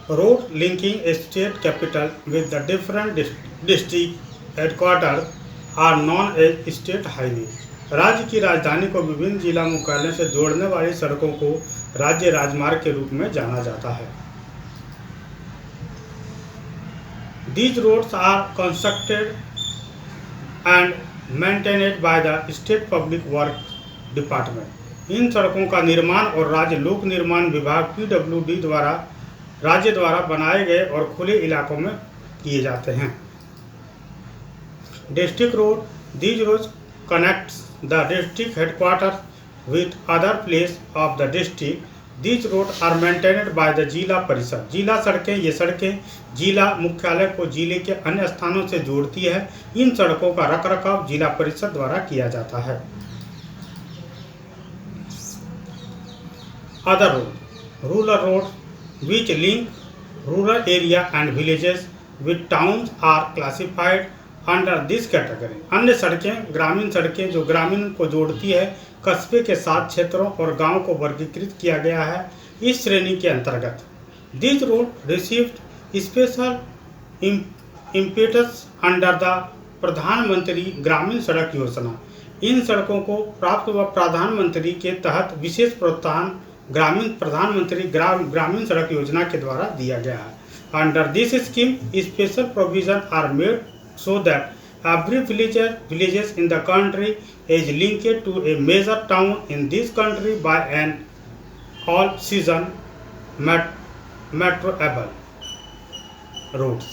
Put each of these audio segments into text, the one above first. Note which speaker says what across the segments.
Speaker 1: Road linking a state capital with the different district headquarters are known as state highway. राज्य की राजधानी को विभिन्न जिला मुख्यालयों से जोड़ने वाली सड़कों को राज्य राजमार्ग के रूप में जाना जाता है. These roads are constructed and maintained by the State Public Works Department. इन सड़कों का निर्माण और राज्य लोक निर्माण विभाग PWD द्वारा राज्य द्वारा बनाए गए और खुले इलाकों में किए जाते हैं. District road. These roads connects the district headquarters with other place of the district. These roads are maintained by the जिला परिषद. जिला सड़कें, ये सड़कें जिला मुख्यालय को जिले के अन्य स्थानों से जोड़ती है. इन सड़कों का रखरखाव जिला परिषद द्वारा किया जाता है. Other road. Rural roads which link rural area and villages with towns are classified under this category. अन्य सड़कें ग्रामीण सड़कें जो ग्रामीण को जोड़ती है कस्बे के साथ क्षेत्रों और गांव को वर्गीकृत किया गया है इस श्रेणी के अंतर्गत. This road received special impetus under the प्रधानमंत्री ग्रामीण सड़क योजना. इन सड़कों को प्राप्त व प्रधानमंत्री के तहत विशेष प्रोत्साहन प्रधानमंत्री ग्रामीण सड़क योजना के द्वारा दिया गया है. Under this scheme, special provisions are made so that every villages in the country is linked to a major town in this country by an all-season motorable roads.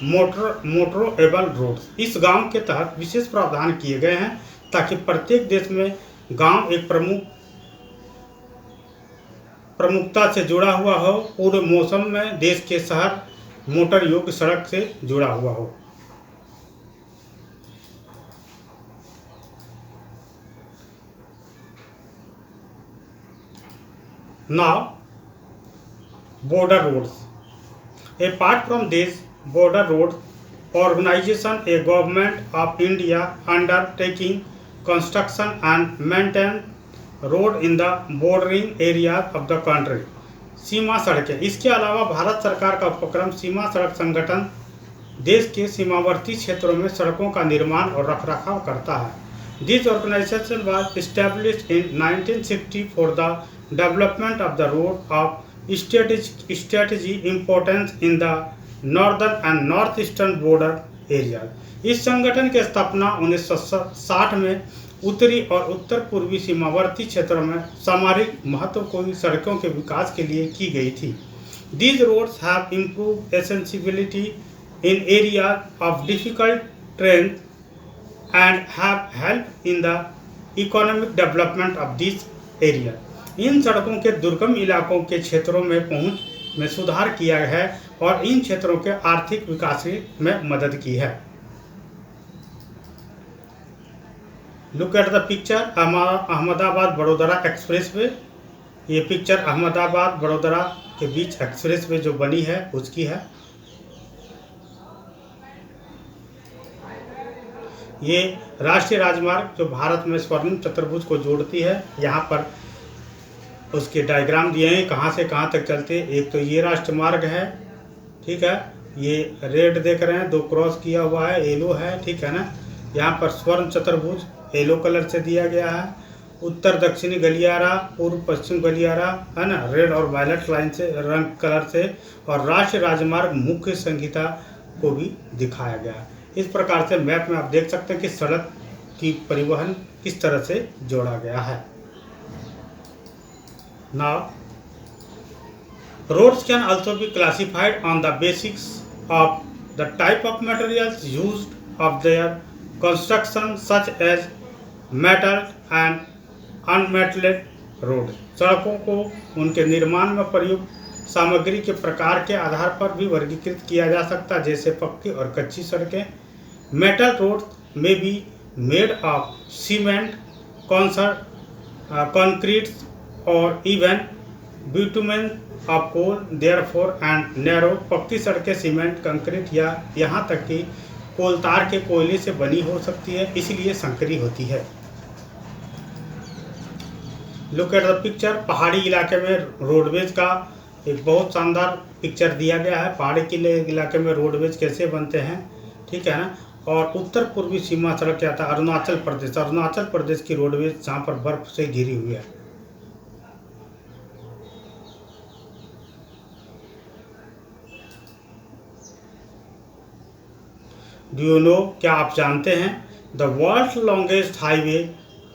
Speaker 1: Motorable roads. इस गांव के तहत विशेष प्रावधान किए गए हैं ताकि प्रत्येक देश में गांव एक प्रमुखता से जुड़ा हुआ हो. पूरे मौसम में देश के शहर मोटर योग्य सड़क से जुड़ा हुआ हो. Now, border roads. Apart from these border roads, organization a government of India undertaking construction and maintain road in the bordering areas of the country. सीमा सड़कें. इसके अलावा भारत सरकार का उपक्रम सीमा सड़क संगठन देश के सीमावर्ती क्षेत्रों में सड़कों का निर्माण और रखरखाव करता है. This organization was established in 1960 for the development of the road of strategy importance in the northern and northeastern border areas. इस संगठन की स्थापना 1960 में उत्तरी और उत्तर पूर्वी सीमावर्ती क्षेत्रों में सामरिक महत्व की सड़कों के विकास के लिए की गई थी. These roads have improved accessibility in areas of difficult terrain and have helped in the economic development of these areas. इन सड़कों के दुर्गम इलाकों के क्षेत्रों में पहुंच में सुधार किया है और इन क्षेत्रों के आर्थिक विकास में मदद की है. Look at the picture. Ahmedabad Vadodara express way. ये पिक्चर अहमदाबाद बड़ोदरा के बीच एक्सप्रेस वे जो बनी है उसकी है. ये राष्ट्रीय राजमार्ग जो भारत में स्वर्णिम चतुर्भुज को जोड़ती है. यहाँ पर उसके डायग्राम दिए हैं कहाँ से कहाँ तक चलते. एक तो ये राष्ट्रमार्ग है, ठीक है. ये रेड देख रहे हैं, 2 क्रॉस किया हुआ है, येलो है, ठीक है ना. यहाँ पर स्वर्ण चतुर्भुज येलो कलर से दिया गया है. उत्तर दक्षिणी गलियारा, पूर्व पश्चिम गलियारा है ना, रेड और वायलेट लाइन से रंग कलर से. और राष्ट्रीय राजमार्ग मुख्य संहिता को भी दिखाया गया है. इस प्रकार से मैप में आप देख सकते हैं कि सड़क की परिवहन किस तरह से जोड़ा गया है. Now, roads can also be classified on the basis of the type of materials used of their construction, such as metal and unmetalled road. सड़कों को उनके निर्माण में प्रयुक्त सामग्री के प्रकार के आधार पर भी वर्गीकृत किया जा सकता है, जैसे पक्की और कच्ची सड़कें. Metal roads may be made of cement, concrete or even bitumen of coal, therefore and narrow. पक्की सड़कें सीमेंट, कंक्रीट या यहाँ तक कि कोलतार के कोयले से बनी हो सकती है, इसलिए संकरी होती है. Look at the picture. पहाड़ी इलाके में रोडवेज का एक बहुत शानदार पिक्चर दिया गया है पहाड़ी के इलाके में रोडवेज कैसे बनते हैं, ठीक है ना। और उत्तर पूर्वी सीमा सड़क क्या था, अरुणाचल प्रदेश की रोडवेज जहाँ पर बर्फ से घिरी हुई है। डू यू नो, क्या आप जानते हैं, the world's longest highway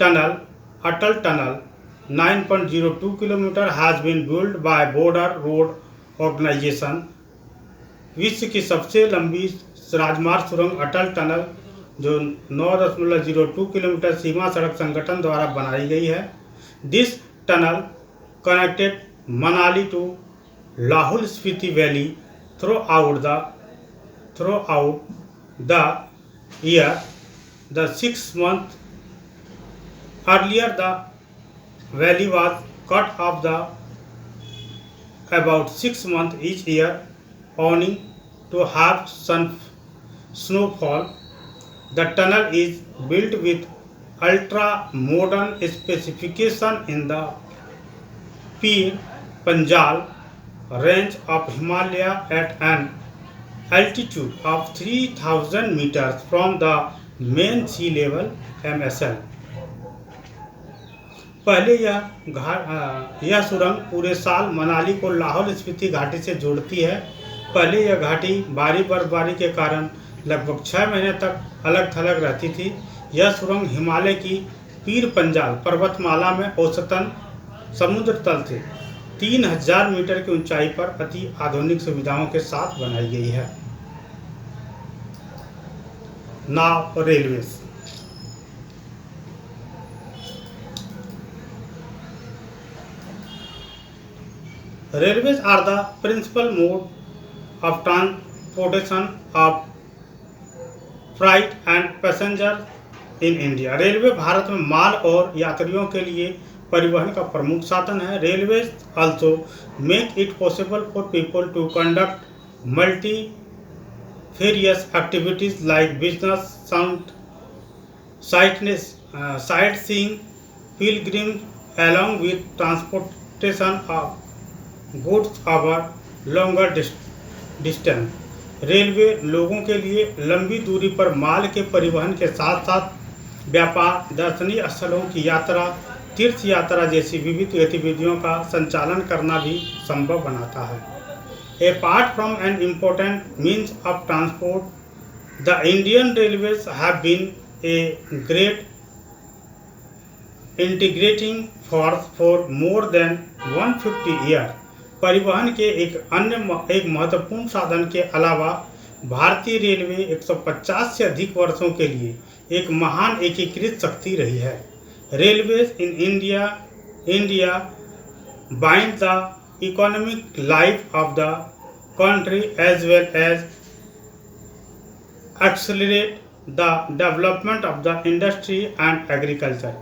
Speaker 1: tunnel, Atal tunnel 9.02 kilometre has been build by Border Road Organisation. विश्व की सबसे लंबी राजमार्ग सुरंग अटल टनल जो 9.02 किलोमीटर सीमा सड़क संगठन द्वारा बनाई गई है। This tunnel connected Manali to Lahaul Spiti valley throughout the year. The 6 month earlier the valley was cut off about 6 months each year owing to have snowfall. The tunnel is built with ultra modern specification in the Pir Panjal range of Himalaya at an altitude of 3000 meters from the main sea level MSL। पहले यह सुरंग पूरे साल मनाली को लाहौल स्पीति घाटी से जोड़ती है। पहले यह घाटी भारी बर्फबारी के कारण लगभग 6 महीने तक अलग थलग रहती थी। यह सुरंग हिमालय की पीर पंजाल पर्वतमाला में औसतन समुद्र तल से 3000 मीटर की ऊंचाई पर अति आधुनिक सुविधाओं के साथ बनाई गई है। Now railways. Railways are the principal mode of transportation of freight and passengers in India। Railway Bharat में माल और यात्रियों के लिए परिवहन का प्रमुख साधन है। Railways also make it possible for people to conduct multifarious activities like business, sightseeing, pilgrimage, along with transportation of goods over longer distance. Railway लोगों के लिए लंबी दूरी पर माल के परिवहन के साथ साथ व्यापार, दर्शनीय स्थलों की यात्रा, तीर्थ यात्रा जैसी विविध गतिविधियों का संचालन करना भी संभव बनाता है। Apart from an important means of transport, the Indian railways have been a great integrating force for more than 150 year. परिवहन के एक महत्वपूर्ण साधन के अलावा भारतीय रेलवे 150 से अधिक वर्षों के लिए एक महान एकीकृत शक्ति रही है। Railways in India bind the economic life of the country as well as accelerate the development of the industry and agriculture.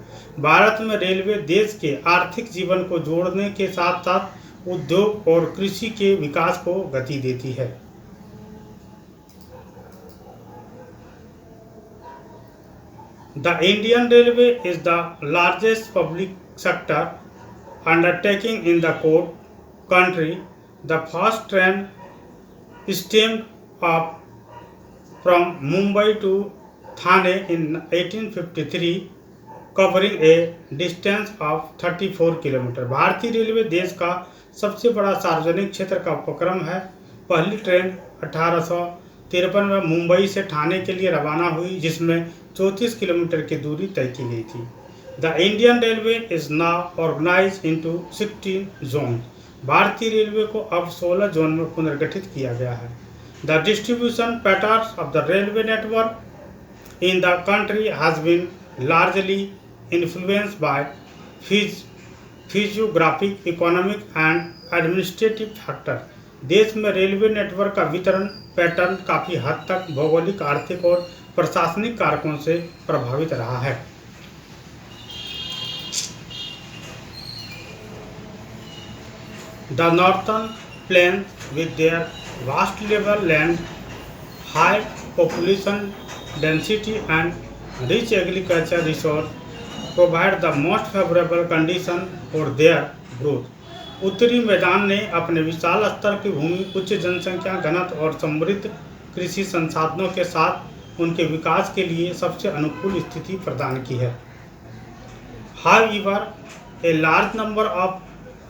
Speaker 1: Bharat में रेलवे देश के आर्थिक जीवन को जोड़ने के साथ साथ उद्योग और कृषि के विकास को गति देती है। The Indian railway is the largest public sector undertaking in the country. The first train steamed up from Mumbai to Thane in 1853 covering a distance of 34 kilometre. भारतीय रेलवे देश का सबसे बड़ा सार्वजनिक क्षेत्र का उपक्रम है। पहली ट्रेन 1853 में मुंबई से ठाणे के लिए रवाना हुई, जिसमें 34 किलोमीटर की दूरी तय की गई थी। The Indian railway is now organised into 16 zone. भारतीय रेलवे को अब 16 जोन में पुनर्गठित किया गया है। The distribution pattern of the railway network in the country has been largely influenced by physiographic, economic and administrative factor। देश में रेलवे नेटवर्क का वितरण पैटर्न काफी हद तक भौगोलिक, आर्थिक और प्रशासनिक कारकों से प्रभावित रहा है। The northern plains with their vast level land, high population density and rich agricultural resource provide the most favorable condition for their growth। उत्तरी मैदान ने अपने विशाल स्तर की भूमि, उच्च जनसंख्या घनत्व और समृद्ध कृषि संसाधनों के साथ उनके विकास के लिए सबसे अनुकूल स्थिति प्रदान की है। However, a large number of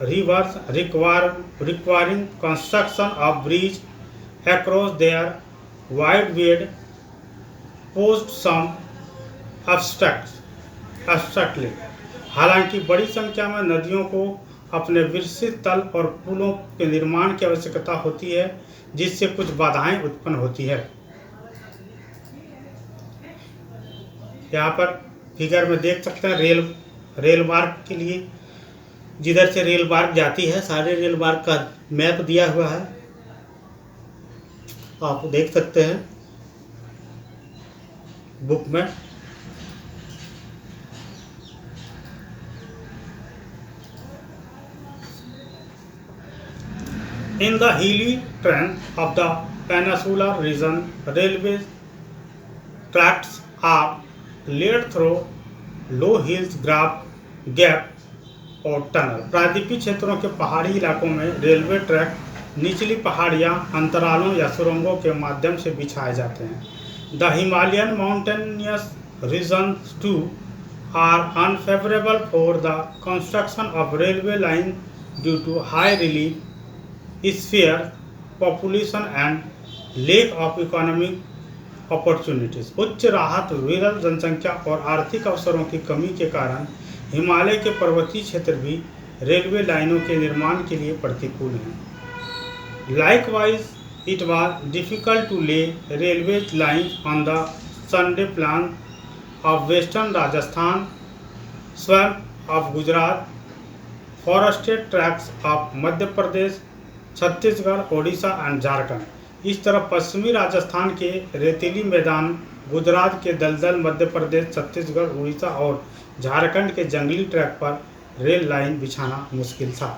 Speaker 1: rivers requiring construction of bridge across their wide bed posed some obstacles. हालांकि बड़ी संख्या में नदियों को अपने विस्तृत तल और पुलों के निर्माण की आवश्यकता होती है, जिससे कुछ बाधाएं उत्पन्न होती है। यहाँ पर फिगर में देख सकते हैं रेल मार्ग के लिए जिधर से रेल मार्ग जाती है, सारे रेल मार्ग का मैप दिया हुआ है, आप देख सकते हैं बुक में। In the hilly terrain of the peninsular region, railway tracks are laid through low hills, gap और टनल। प्रायद्वीपीय क्षेत्रों के पहाड़ी इलाकों में रेलवे ट्रैक निचली पहाड़ियाँ, अंतरालों या सुरंगों के माध्यम से बिछाए जाते हैं। The Himalayan mountainous regions too are unfavourable for the construction of railway line due to high relief sparse population and lack of economic opportunities. उच्च राहत, विरल जनसंख्या और आर्थिक अवसरों की कमी के कारण हिमालय के पर्वतीय क्षेत्र भी रेलवे लाइनों के निर्माण के लिए प्रतिकूल हैं। Likewise it was difficult to lay railway lines on the sandy plain of western Rajasthan, swamp of Gujarat, forested tracts of Madhya Pradesh, Chhattisgarh, Odisha and Jharkhand. इस तरफ पश्चिमी राजस्थान के रेतीली मैदान, गुजरात के दलदल, मध्य प्रदेश, छत्तीसगढ़, उड़ीसा और झारखंड के जंगली ट्रैक पर रेल लाइन बिछाना मुश्किल था।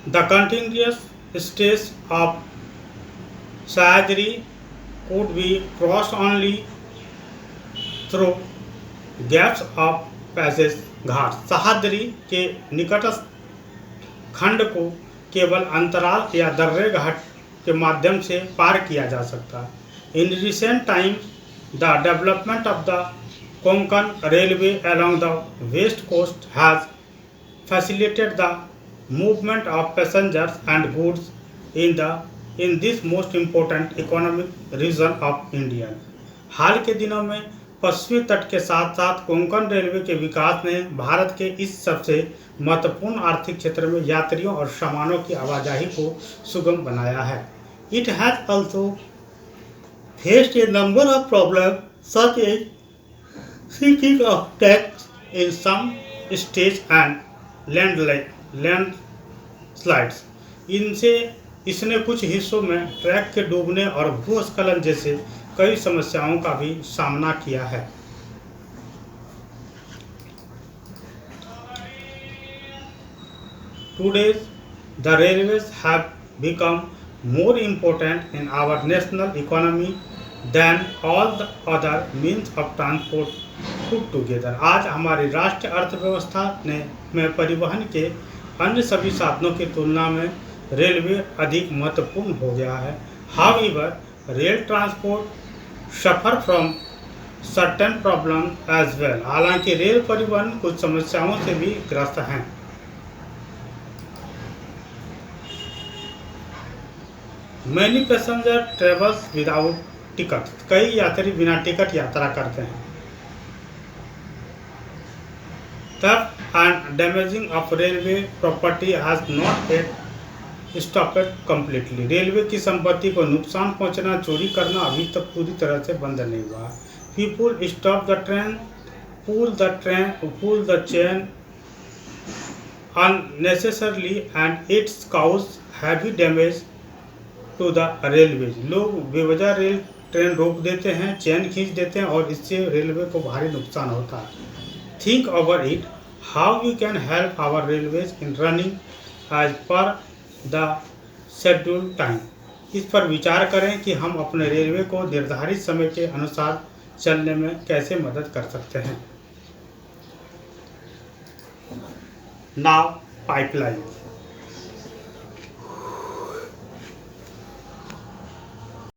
Speaker 1: The continuous stretch of Sahyadri could be crossed only through gaps of passage घाट। सह्याद्री के निकटस्थ खंड को केवल अंतराल या दर्रे घाट के माध्यम से पार किया जा सकता है। In recent times the development of the Konkan railway along the west coast has facilitated the movement of passengers and goods in this most important economic region of India। हाल के दिनों में पश्चिमी तट के साथ साथ कोंकण रेलवे के विकास ने भारत के इस सबसे महत्वपूर्ण आर्थिक क्षेत्र में यात्रियों और सामानों की आवाजाही को सुगम बनाया है। It has also faced a number of problems such as sinking of tracks in some states and landslides। इसने कुछ हिस्सों में ट्रैक के डूबने और भूस्खलन जैसे कई समस्याओं का भी सामना किया है। Today, the railways have become more important in our national economy than all the other means of transport put together। आज हमारी राष्ट्रीय अर्थव्यवस्था में परिवहन के अन्य सभी साधनों की तुलना में रेलवे अधिक महत्वपूर्ण हो गया है। However, rail transport suffer from certain problems as well। हालांकि रेल परिवहन कुछ समस्याओं से भी ग्रस्त हैं। Many passengers travels without ticket। कई यात्री बिना टिकट यात्रा करते हैं। Theft and damaging of railway property has not yet stopped completely। Railway की संपत्ति को नुकसान पहुंचना, चोरी करना अभी तक पूरी तरह से बंद नहीं हुआ। People stop the train, pull the chain unnecessarily and it causes heavy damage to the railways। लोग बेवजह ट्रेन रोक देते हैं, चेन खींच देते हैं और इससे रेलवे को भारी नुकसान होता है। Think over it, how we can help our railways in running as per the schedule time. इस पर विचार करें कि हम अपने रेलवे को निर्धारित समय के अनुसार चलने में कैसे मदद कर सकते हैं। नाव पाइपलाइन।